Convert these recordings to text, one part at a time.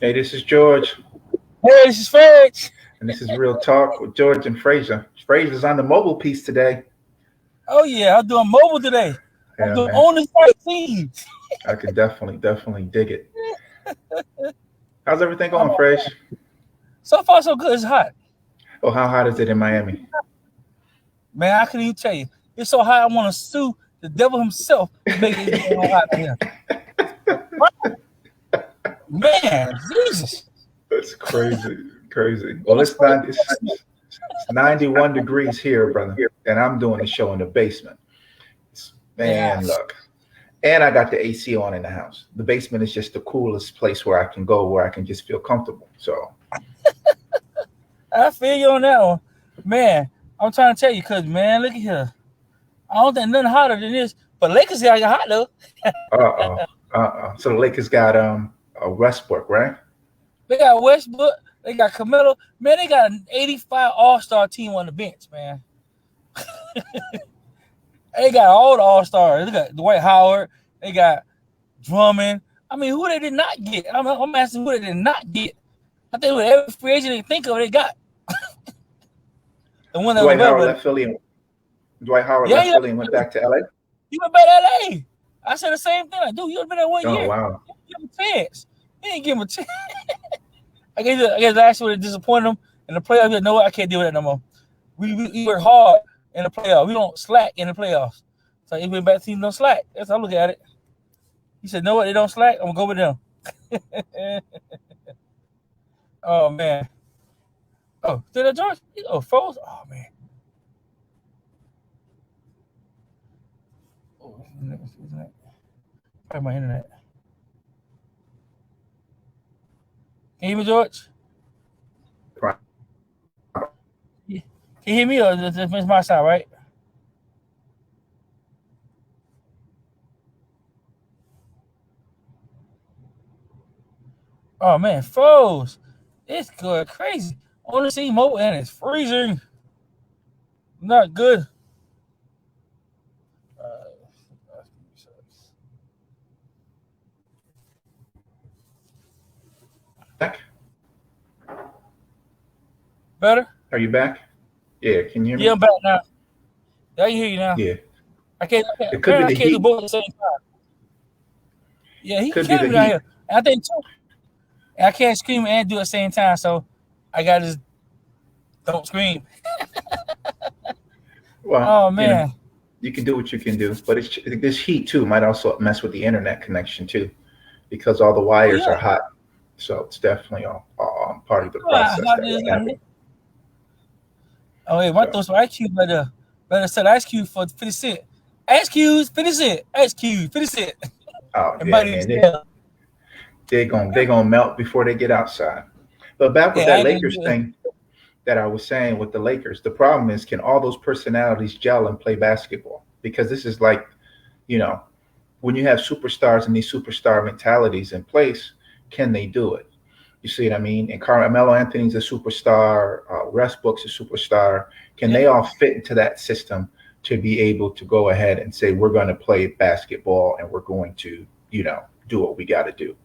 Hey, this is George, Hey, this is Fudge. and this is Real Talk with George and Fraser. Fraser's on the mobile piece today. Oh yeah, I'm doing mobile today. I'm Yeah, doing man, only 13. I could definitely dig it. How's everything going, Oh, Fraser? so far so good. It's hot, Oh, how hot is it in Miami? man. I couldn't even tell you. It's so hot. I want to sue the devil himself to make it so hot out here. Man, Jesus. It's crazy, crazy. Well, It's it's crazy. not. It's 91 degrees here, brother, and I'm doing the show in the basement. Yeah. Man, look. And I got the AC on in the house. The basement is just the coolest place where I can go, where I can just feel comfortable. So, I feel you on that one, man. I'm trying to tell you, cause man, look at here. I don't think nothing hotter than this. But Lakers got hot though. uh-oh, So the Lakers got a Westbrook, right? They got Westbrook. They got Carmelo. Man, they got an 85 All-Star team on the bench, man. They got all the All-Stars. They got Dwight Howard. They got Drummond. I mean, who they did not get? I'm asking who they did not get. I think with every free agent they think of, they got. The one that was Dwight Howard available. left Philly. Dwight Howard Yeah, left Philly and went back to LA. you went back to LA. I said the same thing. Like, dude, you would have been there 1 year. Oh wow. Give him a chance. He didn't give him a chance. I guess last year would have disappointed him in the playoffs. He said, no, I can't deal with that no more. We work hard in the playoffs. We don't slack in the playoffs. So he went back to team don't slack. That's how I look at it. He said, no, what? They don't slack. I'm going to go with them. Oh, man. Oh, did that George? Oh, froze? Oh, man. Oh, internet. Probably my internet. Can you hear me, George? Yeah. Can you hear me or it's my side, right? Oh, man, froze. It's good, crazy. On the scene mobile and it's freezing. Not good. Back? Better? Are you back? Yeah. Can you hear me? Yeah, I'm back now. Yeah, I can hear you now. Yeah. I can't It could be the do heat. both at the same time. Yeah, he Could be killing the me out heat. here. And I think too. And I can't scream and do it at the same time, so I gotta just don't scream. Well, Oh you know, man. you can do what you can do, but this heat too might also mess with the internet connection too, because all the Oh wires yeah. are hot. So it's definitely all part of the Oh, I process thought that this would guy happen. here. Oh wait, my So thoughts were Ice Cube better set Ice Cube for 50 Cent. Ice Cube, 50 Cent. Ice Cube, 50 Cent. oh And yeah, Buddy man, Tell. they're gonna melt before they get outside. But back with Yeah, I that ain't gonna Lakers do it. thing that I was saying with the Lakers, the problem is, can all those personalities gel and play basketball? Because this is like, you know, when you have superstars and these superstar mentalities in place, can they do it? You see what I mean? And Carmelo Anthony's a superstar. Westbrook's a superstar. Can Yeah. they all fit into that system to be able to go ahead and say, we're going to play basketball and we're going to, do what we got to do?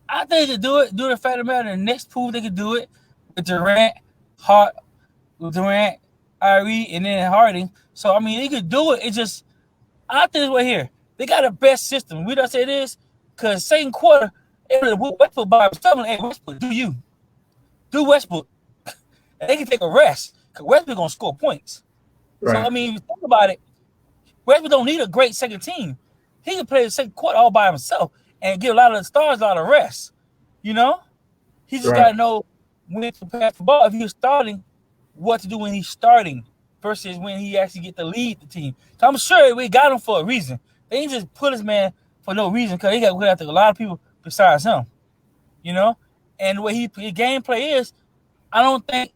I think they do it. Do the fact of the matter. The next proof they could do it with Durant, Hart, with Durant, Kyrie, and then Harding. So I mean, they could do it. It's just I think it's right here. They got the best system. We don't say this because second quarter, Westbrook by himself. Hey, Westbrook, do Westbrook, and they can take a rest because Westbrook gonna score points. So Right. I mean, if you think about it, Westbrook don't need a great second team. He can play the second quarter all by himself and give a lot of the stars a lot of rest. You know, he just got Right. to know when to pass the ball. If he was starting, what to do when he's starting versus when he actually get to lead the team. So I'm sure we got him for a reason. They ain't just put this man for no reason because he got to go after a lot of people besides him. You know, and the way his gameplay is, I don't think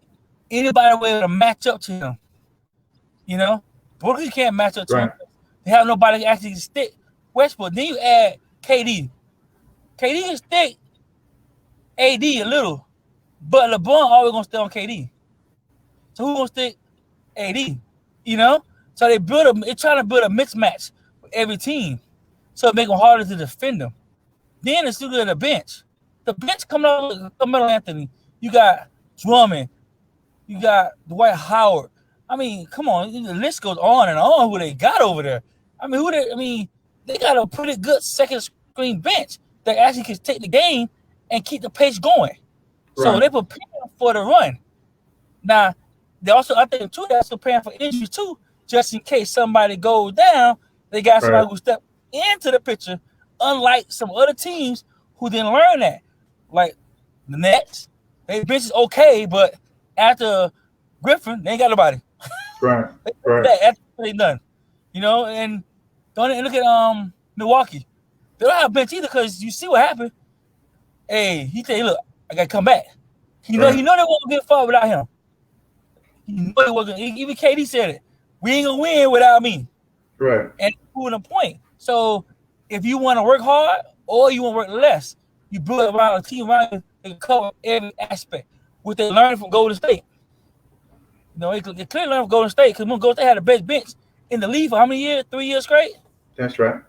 anybody will be able to match up to him. You know, Brooklyn can't match up to him. Right. They have nobody actually stick Westbrook. Then you add KD. KD can stick AD a little, but LeBron always gonna stay on KD. So who gonna stick AD? You know, so they're trying to build a mismatch with every team, so it make them harder to defend them. Then it's still at the bench. the bench coming out with Carmelo Anthony. You got Drummond. You got Dwight Howard. I mean, come on, the list goes on and on. Who they got over there? I mean, they got a pretty good second screen bench that actually can take the game and keep the pace going. So Right. they prepare for the run. Now, they also, I think, too, they're preparing for injuries too, just in case somebody goes down. They got somebody Right. who step into the picture, unlike some other teams who didn't learn that. Like the Nets, their bench is okay, but after Griffin, they ain't got nobody. Right. They Right. that after they done, and don't look at Milwaukee. They don't have a bench either because you see what happened. Hey, he tell you, look, I gotta come back. He know Right. they won't get far without him. He know he wasn't. Even KD said it. We ain't gonna win without me. Right. And proving a point. So if you want to work hard or you want to work less, you build around a team around you that can cover every aspect. What they learned from Golden State. They clearly learned from Golden State because Golden State had the best bench in the league for how many years? 3 years straight. That's right.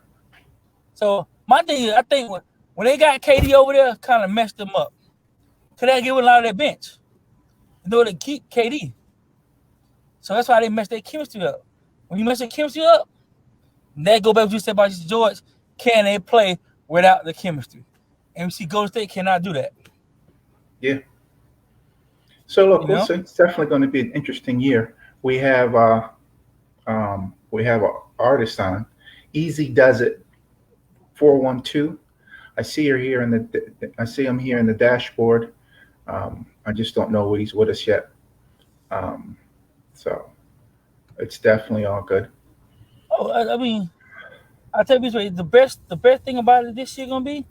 So my thing is, I think when they got KD over there, kind of messed them up. Because they give a lot of their bench in order to keep KD. So that's why they messed their chemistry up. When you mess their chemistry up, they go back to what you said about George. Can they play without the chemistry? And we see Golden State cannot do that. Yeah. So look, You know? it's definitely going to be an interesting year. We have an artist on, Eaziduzit412. I see her here I see him here in the dashboard. I just don't know what he's with us yet. So it's definitely all good. Oh, I mean, I'll tell you this way: the best thing about it this year gonna be,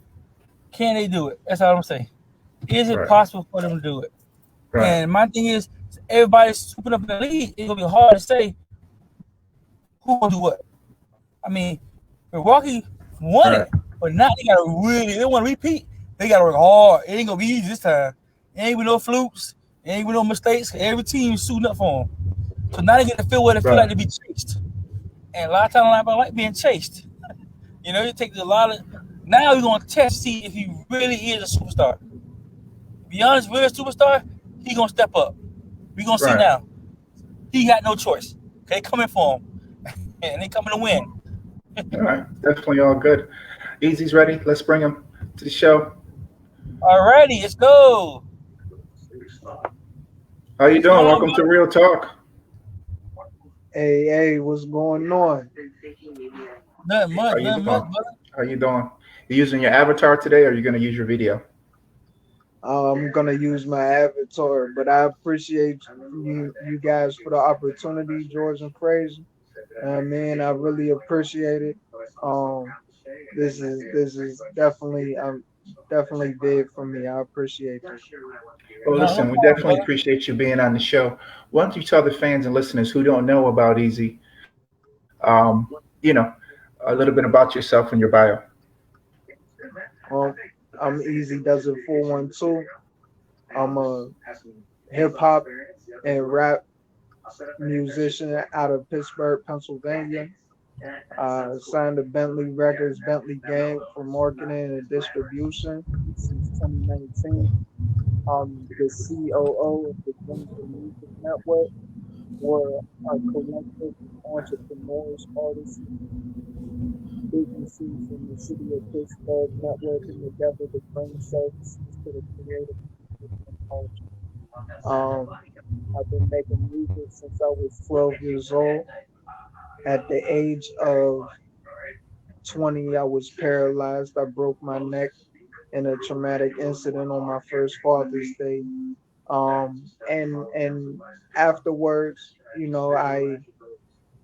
can they do it? That's all I'm saying. Is it Right. possible for them to do it? Right. And my thing is, everybody's swooping up in the league. It's gonna be hard to say who gonna do what. I mean, Milwaukee won Right. it, but now they want to repeat. They gotta work hard. It ain't gonna be easy this time. It ain't with no flukes. It ain't with no mistakes. Every team is suiting up for them. So now they get to feel what it feel Right. like to be chased. And a lot of times I don't like being chased. It takes a lot of. Now we're gonna test see if he really is a superstar. Be honest, real superstar, he gonna step up. We gonna see Right. now. He got no choice. They coming for him, and they coming to win. All right. Definitely all good. Easy's ready. Let's bring him to the show. Alrighty, let's go. How you doing? on, Welcome to Real Talk. Hey, what's going on? Nothing much, How you nothing doing? much, brother. How you doing? You using your avatar today, or are you going to use your video? I'm gonna use my avatar, but I appreciate you guys for the opportunity, George and Fraser. Man, I really appreciate it. This is definitely big for me. I appreciate it. Well, No listen, we problem, definitely brother. appreciate you being on the show. Why don't you tell the fans and listeners who don't know about Easy, you know, a little bit about yourself and your bio? Um, I'm Eaziduzit412. I'm a hip hop and rap musician out of Pittsburgh, Pennsylvania. Signed to Bentley Records, Bentley Gang for marketing and distribution since 2019. I'm the COO of the Dreams of Music Network, where a collective of entrepreneurs, artists, businesses in the city of Pittsburgh networking together to bring services to the creative culture. I've been making music since I was 12 years old. At the age of 20, I was paralyzed. I broke my neck in a traumatic incident on my first Father's Day. And afterwards,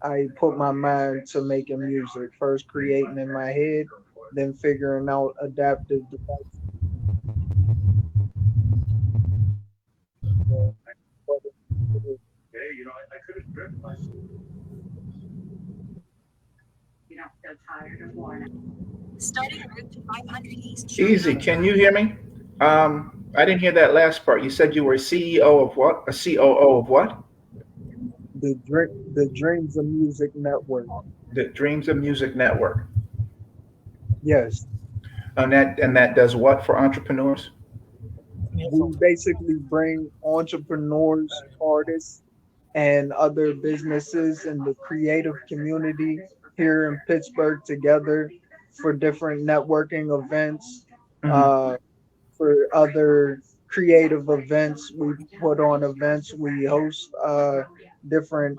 I put my mind to making music, first creating in my head, then figuring out adaptive devices. Starting route to 500 East. Easy, can you hear me? I didn't hear that last part. You said you were a CEO of what? A COO of what? The Dreams of Music Network. The Dreams of Music Network. Yes. And that does what for entrepreneurs? we basically bring entrepreneurs, artists, and other businesses in the creative community here in Pittsburgh together for different networking events, Hmm. uh, for other creative events. We put on events, we host different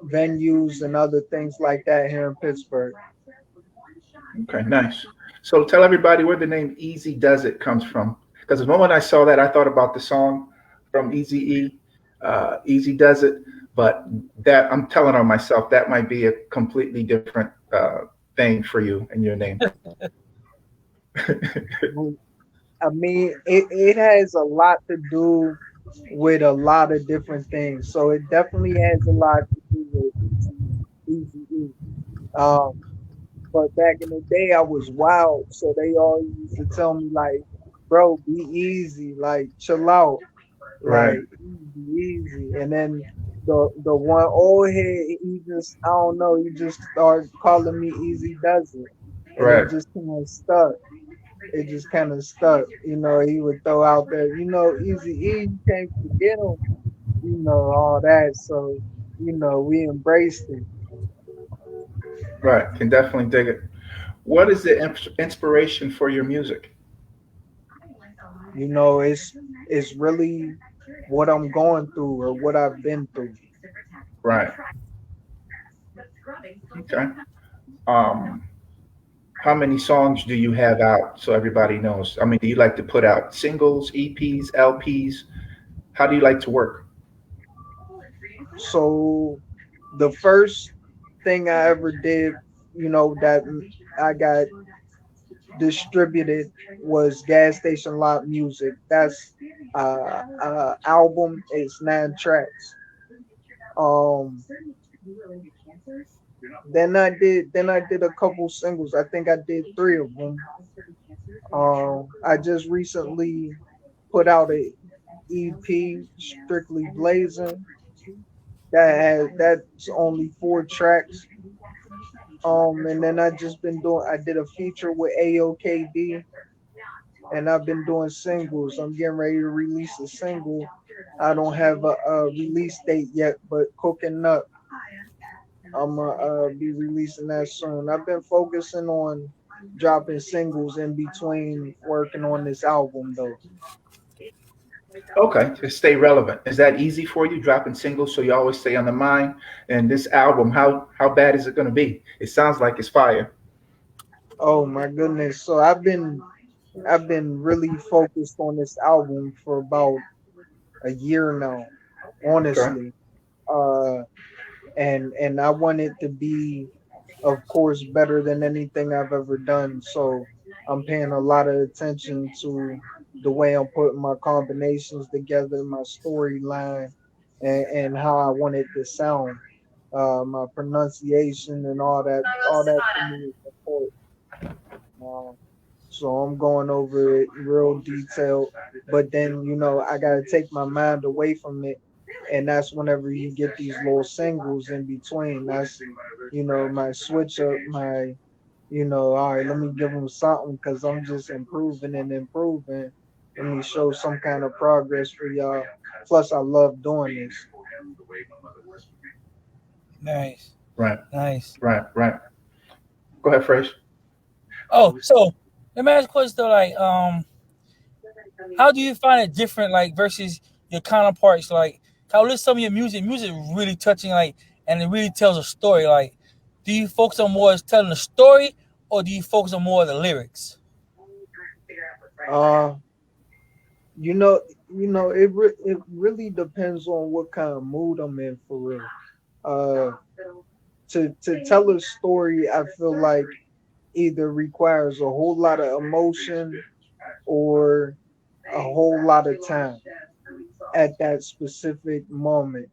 venues and other things like that here in Pittsburgh. Okay, nice. So tell everybody where the name Easy Does It comes from. Because the moment I saw that, I thought about the song from Easy E, Easy Does It. But that I'm telling on myself, that might be a completely different thing for you and your name. I mean, it has a lot to do with a lot of different things. So it definitely has a lot to do with easy, easy. Um, but back in the day, I was wild, so they always used to tell me like, "Bro, be easy, like chill out, Right, like easy, easy." And then the one old head, he just I don't know, he just started calling me Easy Does It, and right, it just kind of stuck. You know, he would throw out there, Easy E, you can't forget him, all that. So, we embraced it. right. Can definitely dig it. What is the inspiration for your music? It's really what I'm going through or what I've been through. Right. Okay. Um, how many songs do you have out so everybody knows? I mean, do you like to put out singles, EPs, LPs? How do you like to work? So the first thing I ever did, that I got distributed was Gas Station Lot Music. That's album. It's 9 tracks. Um, then I did a couple singles. I think I did 3 of them. I just recently put out a EP, Strictly Blazing. That's only 4 tracks. And then I did a feature with AOKD, and I've been doing singles. I'm getting ready to release a single. I don't have a release date yet, but cooking up. I'm gonna be releasing that soon. I've been focusing on dropping singles in between working on this album, though. Okay, to stay relevant. Is that easy for you, dropping singles so you always stay on the mind? And this album, how bad is it going to be? It sounds like it's fire. Oh my goodness! So I've been really focused on this album for about a year now, Okay, honestly. Uh, and I want it to be, of course, better than anything I've ever done. So I'm paying a lot of attention to the way I'm putting my combinations together, my storyline, and how I want it to sound, my pronunciation and all that to me is important. Um, so I'm going over it real detailed, but then I gotta take my mind away from it, and that's whenever you get these little singles in between. That's my switch up, my all right, let me give them something because I'm just improving and improving. Let me show some kind of progress for y'all. Plus, I love doing this. Nice, right, nice. right, right. Go ahead, Fresh. Oh, so let me ask a question though. Like, how do you find it different, like versus your counterparts? Like, how listen some of your music? Music really touching, like, and it really tells a story. Like, do you focus on more as telling a story, or do you focus on more of the lyrics? Uh, you know, it really depends on what kind of mood I'm in for real. Uh, to tell a story, I feel like either requires a whole lot of emotion or a whole lot of time at that specific moment,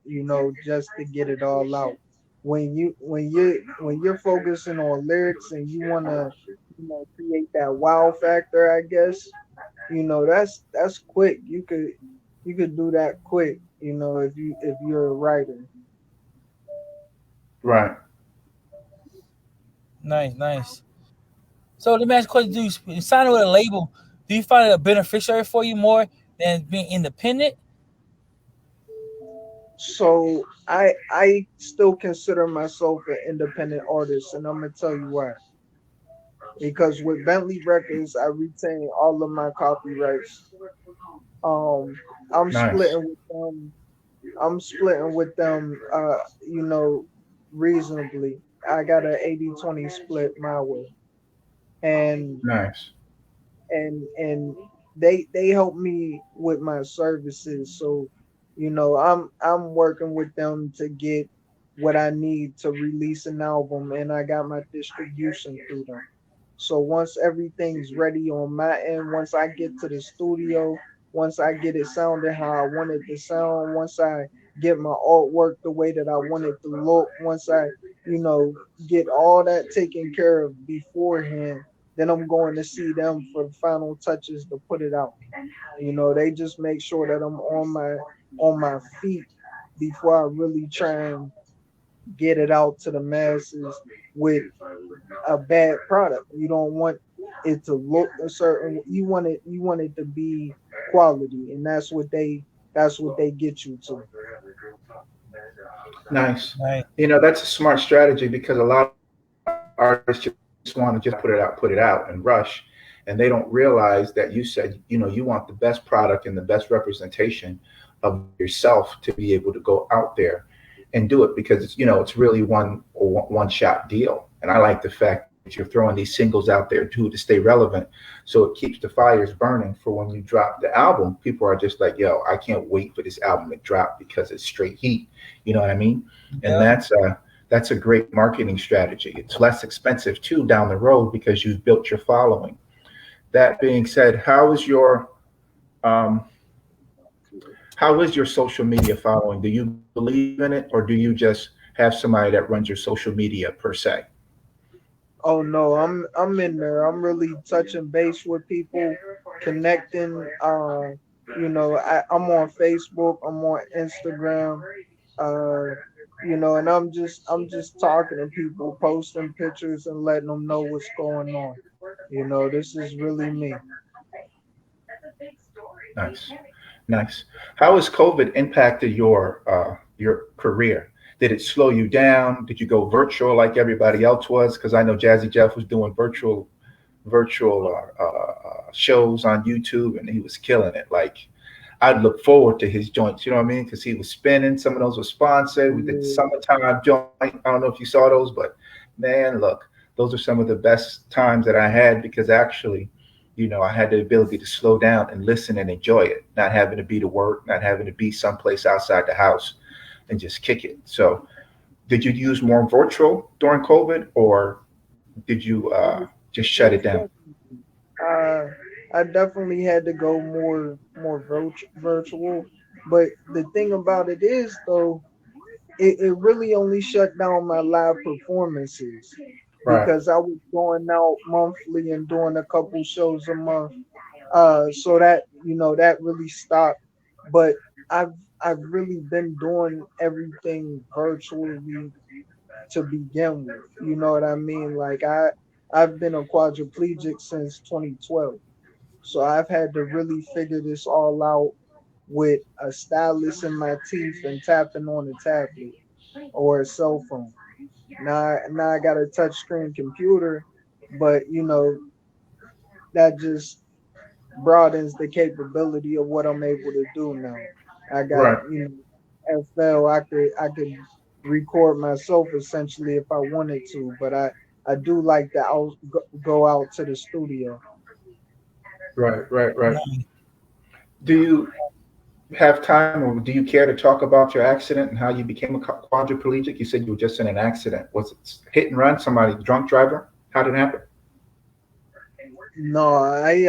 just to get it all out. When you're focusing on lyrics and you wanna, create that wow factor, I guess, that's quick. You could do that quick, if you're a writer. Right. Nice, nice. So let me ask a question: do you sign with a label? Do you find it a beneficiary for you more than being independent? So I still consider myself an independent artist, and I'm gonna tell you why. Because with Bentley Records, I retain all of my copyrights. Um, I'm Nice, splitting with them. I'm splitting with them. You know, reasonably. I got an 80-20 split my way, and nice, and they help me with my services. So, I'm working with them to get what I need to release an album, and I got my distribution through them. So once everything's ready on my end, once I get to the studio, once I get it sounding how I want it to sound, once I get my artwork the way that I want it to look, once I, you know, get all that taken care of beforehand, then I'm going to see them for the final touches to put it out. They just make sure that I'm on my feet before I really try and get it out to the masses with a bad product. You don't want it to look a certain. You want it to be quality, and that's what they get you to. nice. Right. That's a smart strategy because a lot of artists just want to just put it out and rush, and they don't realize that you said, you want the best product and the best representation of yourself to be able to go out there and do it because it's really one shot deal. And I like the fact that you're throwing these singles out there too to stay relevant, so it keeps the fires burning for when you drop the album. People are just like, yo, I can't wait for this album to drop because it's straight heat. You know what I mean? And Yeah. that's a great marketing strategy. It's less expensive too down the road because you've built your following. That being said, um, how is your social media following? Do you believe in it, or do you just have somebody that runs your social media per se? Oh no, I'm in there. I'm really touching base with people, connecting. I'm on Facebook. I'm on Instagram. Uh, and I'm just talking to people, posting pictures, and letting them know what's going on. This is really me. Nice, nice. How has COVID impacted your career? Did it slow you down? Did you go virtual like everybody else was? Because I know Jazzy Jeff was doing virtual shows on YouTube, and he was killing it. Like I'd look forward to his joints. You know what I mean? Because he was spinning. Some of those were sponsored. We did the Yeah, summertime joint. I don't know if you saw those, but man, look, those are some of the best times that I had because actually, I had the ability to slow down and listen and enjoy it, not having to be to work, not having to be someplace outside the house and just kick it. So, did you use more virtual during COVID, or did you just shut it most down? definitely. Uh, I definitely had to go more virtual, but the thing about it is though, it really only shut down my live performances Right, because I was going out monthly and doing a couple shows a month. So that really stopped. But I've I've really been doing everything virtually to begin with. You know what I mean? Like I've been a quadriplegic since 2012. So I've had to really figure this all out with a stylus in my teeth and tapping on a tablet or a cell phone. Now I got a touch screen computer, but that just broadens the capability of what I'm able to do now. I got right, FL. I could record myself essentially if I wanted to, but I do like to go out to the studio. right. Do you have time, or do you care to talk about your accident and how you became a quadriplegic? You said you were just in an accident. Was it hit and run? Somebody drunk driver? How did it happen? No, I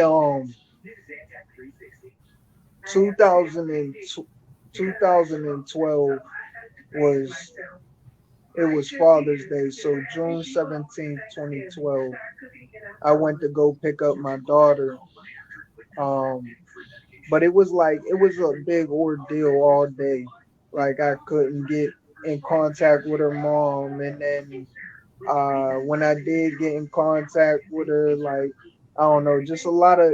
2000 2012 was it was Father's Day, so June 17th, 2012. I went to go pick up my daughter. Um, but it was a big ordeal all day. Like I couldn't get in contact with her mom, and then when I did get in contact with her, like I don't know, just a lot of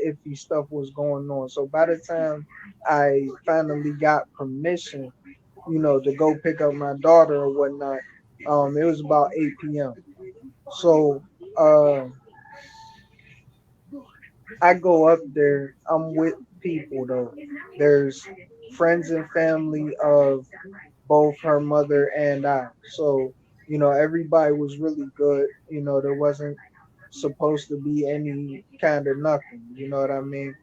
iffy stuff was going on. So by the time I finally got permission, to go pick up my daughter or whatnot, it was about 8 p.m. So uh, I go up there. I'm with people though. There's friends and family of both her mother and I. So, everybody was really good. There wasn't supposed to be any kind of nothing. You know what I mean?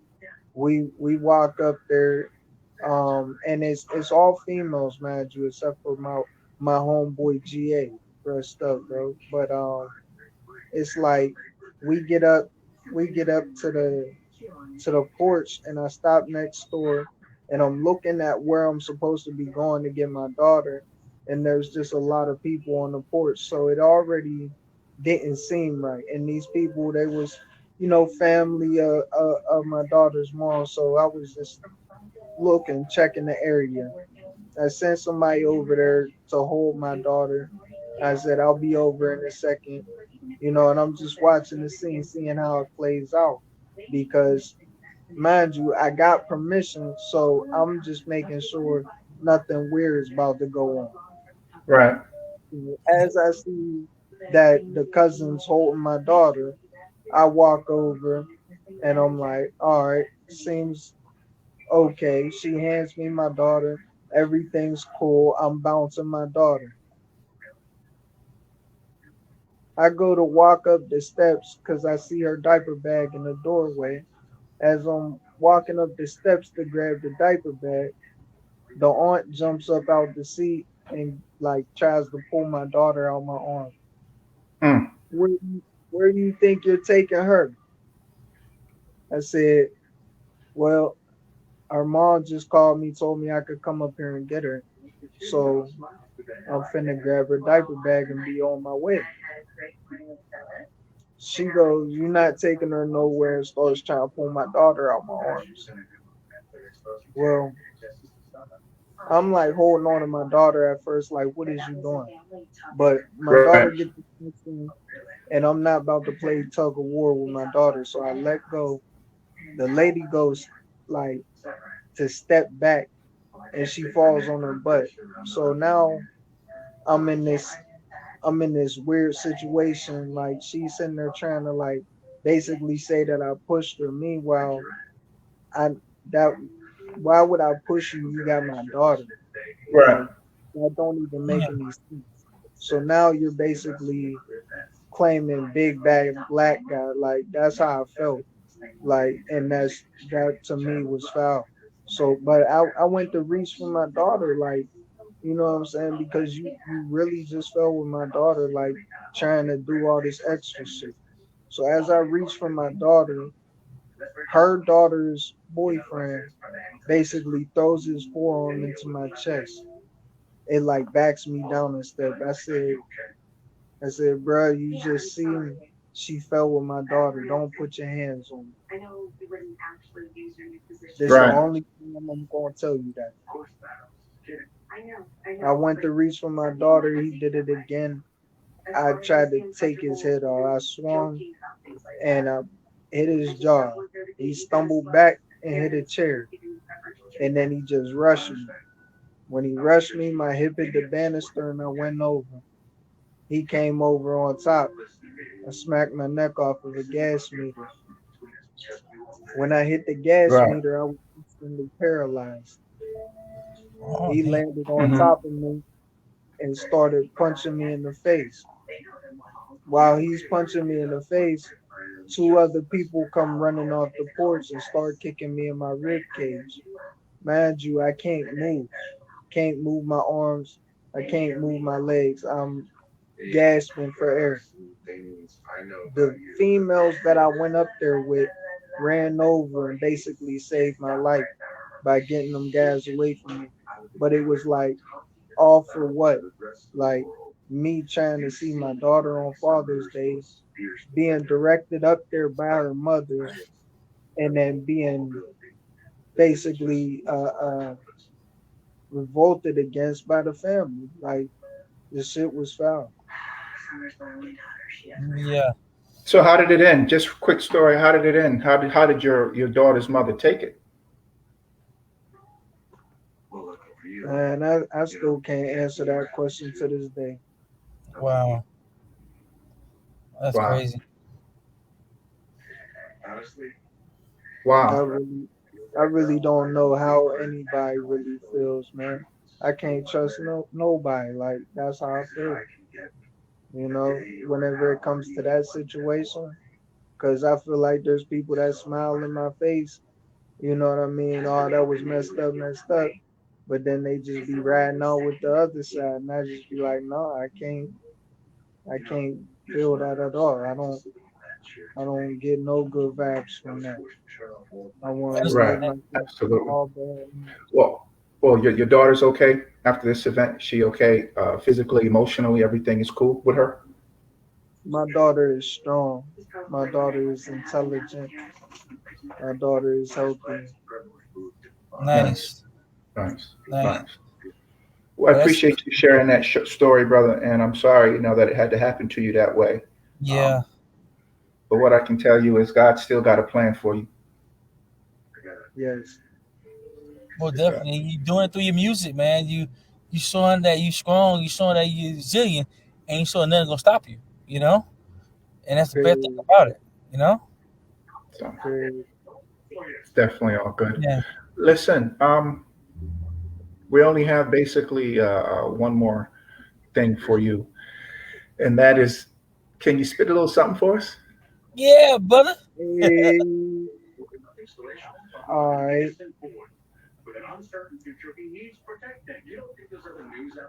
We walk up there, and it's all females, mind you, except for my homeboy GA dressed up, bro. But it's like we get up we get up to the porch, and I stop next door, and I'm looking at where I'm supposed to be going to get my daughter, and there's just a lot of people on the porch, so it already didn't seem right. And these people, they was, family of my daughter's mom, so I was just looking, checking the area. I sent somebody over there to hold my daughter. I said I'll be over in a second, and I'm just watching the scene, seeing how it plays out, because mind you, I got permission, so I'm just making sure nothing weird is about to go on. Right. As I see that the cousin's holding my daughter, I walk over and I'm like, all right, seems okay. She hands me my daughter. Everything's cool. I'm bouncing my daughter. I go to walk up the steps because I see her diaper bag in the doorway. As I'm walking up the steps to grab the diaper bag, the aunt jumps up out the seat and like tries to pull my daughter out my arm. Mm. Where do you think you're taking her? I said, well, our mom just called me, told me I could come up here and get her. So I'm finna grab her diaper bag and be on my way. She goes, you're not taking her nowhere, and starts trying to pull my daughter out my arms. Well, I'm like holding on to my daughter at first, like, what is you doing? But my Right. daughter gets attention, and I'm not about to play tug of war with my daughter, so I let go. The lady goes like to step back, and she falls on her butt. So now I'm in this I'm in this weird situation. Like she's sitting there trying to like basically say that I pushed her. Meanwhile, I that why would I push you? You got my daughter. Right. Like that don't even make Yeah. any sense. So now you're basically claiming big bad black guy. Like that's how I felt. Like, and that to me was foul. So, but I went to reach for my daughter, like, you know what I'm saying? Because you really just fell with my daughter, like trying to do all this extra shit. So as I reached for my daughter, her daughter's boyfriend basically throws his forearm into my chest. It like backs me down a step. I said, bro, you just seen she fell with my daughter. Don't put your hands on me. This is the Right. only thing I'm gonna tell you that. I went to reach for my daughter. He did it again. I tried to take his head off. I swung and I hit his jaw. He stumbled back and hit a chair. And then he just rushed me. When he rushed me, my hip hit the banister and I went over. He came over on top. I smacked my neck off of a gas meter. When I hit the gas Right. meter, I was instantly paralyzed. Oh He damn. landed on Mm-hmm. top of me and started punching me in the face. While he's punching me in the face, two other people come running off the porch and start kicking me in my rib cage. Mind you, I can't move. Can't move my arms. I can't move my legs. I'm gasping for air. The females that I went up there with ran over and basically saved my life by getting them guys away from me. But it was like all for what? Like me trying to see my daughter on Father's Day, being directed up there by her mother, and then being basically revolted against by the family. Like the shit was foul. Yeah. So how did it end? Just a quick story. How did it end? How did your daughter's mother take it? And I still can't answer that question to this day. Wow, that's Wow. crazy. I Wow. really, I really don't know how anybody really feels, man. I can't trust nobody. Like that's how I feel. You know, whenever it comes to that situation, because I feel like there's people that smile in my face. You know what I mean? Oh, that was messed up. But then they just be riding on with the other side, and I just be like, no, I can't feel that at all. I don't get no good vibes from that. I want to Right. make myself Absolutely. all bad. Well, your daughter's okay after this event. Is she okay? Physically, emotionally, everything is cool with her. My daughter is strong. My daughter is intelligent. My daughter is healthy. Nice. Nice, Nice. nice. Nice. Well, I Well, that's appreciate you sharing that story, brother. And I'm sorry, that it had to happen to you that way. yeah. Um, but what I can tell you is God still got a plan for you. Yes. Well, Yeah. definitely. You doing it through your music, man. You showing that you strong. You showing that you resilient, and you showing nothing gonna stop you. You know, and that's the best thing Period. about it. You know. So Period. it's definitely all good. Yeah. Listen, we only have basically one more thing for you, and that is, can you spit a little something for us? Yeah, brother. Hey, all right.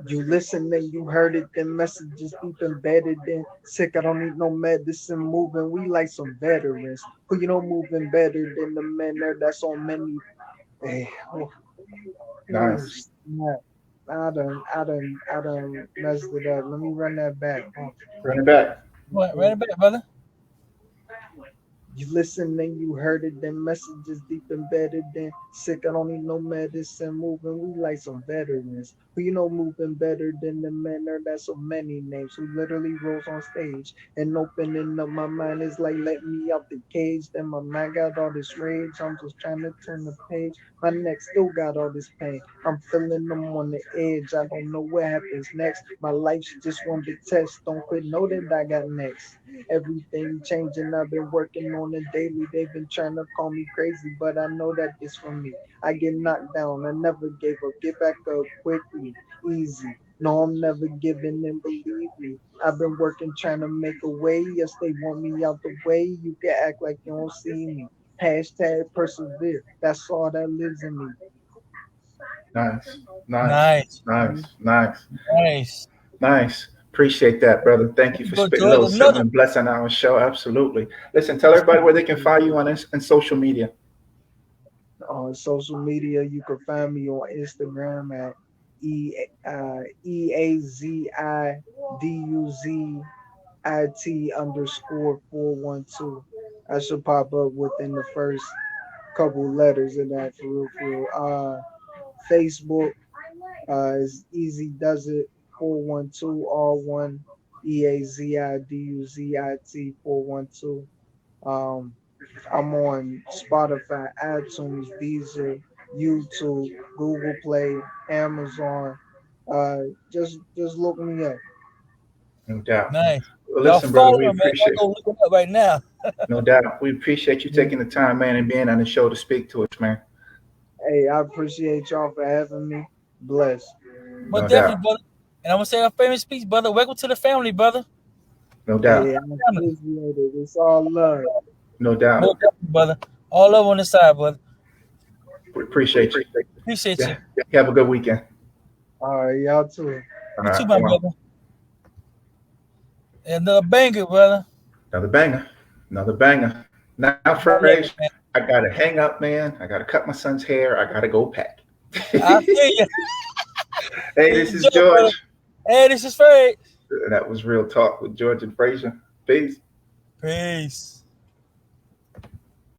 You listen and you heard it, then messages deep embedded in. Sick, I don't need no medicine moving. We like some veterans. Who you know moving better than the men there that's on many. Hey, oh, Nice. snap. I done messed it up. Let me run that back. Run it back. Right back, brother. You listen and you heard it, then messages deep embedded in. Sick, I don't need no medicine moving. We like some veterans. Who you know moving better than the men there? That's so many names who literally rolls on stage. And opening up my mind is like let me out the cage. Then my mind got all this rage. I'm just trying to turn the page. My neck still got all this pain. I'm feeling them on the edge. I don't know what happens next. My life's just one big test. Don't quit, know that I got next. Everything changing. I've been working on it daily. They've been trying to call me crazy, but I know that it's from me. I get knocked down. I never gave up. Get back up quickly, easy. No, I'm never giving in. Believe me. I've been working trying to make a way. Yes, they want me out the way. You can act like you don't see me. Hashtag persevere. That's all that lives in me. Nice. Nice. Nice, Nice. Nice. nice. Nice. Appreciate that, brother. Thank There you you for go, spitting a George. little something Another. and blessing our show. Absolutely. Listen, tell everybody where they can find you on social media. On social media, you can find me on Instagram at EAZIDUZIT_412. I should pop up within the first couple letters of that for real, for real. Facebook is Easy Does It 412, all one. EAZIDUZIT412. Um, I'm on Spotify, iTunes, Deezer, YouTube, Google Play, Amazon. Uh, just look me up. No doubt. Nice. Well, Y'all listen, brother, follow we him, man. Y'all appreciate. go look him up right now. No doubt. We appreciate you taking the time, man, and being on the show to speak to us, man. Hey, I appreciate y'all for having me. Bless. But No definitely, doubt. brother. And I'm gonna say a famous speech, brother. Welcome to the family, brother. No Hey, doubt. I Family. appreciate it. It's all love. No doubt. Most definitely, brother. All over on the side, brother. We appreciate you. Appreciate you. Yeah. You have a good weekend. All right, y'all too. All You too, right. my One. brother. And another banger, brother. Another banger. Another banger. Now, I love Fraser, it, man. I got to hang up, man. I got to cut my son's hair. I got to go pack. I feel you. Hey, this is Enjoy, brother. George. Hey, this is Fred. That was Real Talk with George and Fraser. Peace. Peace.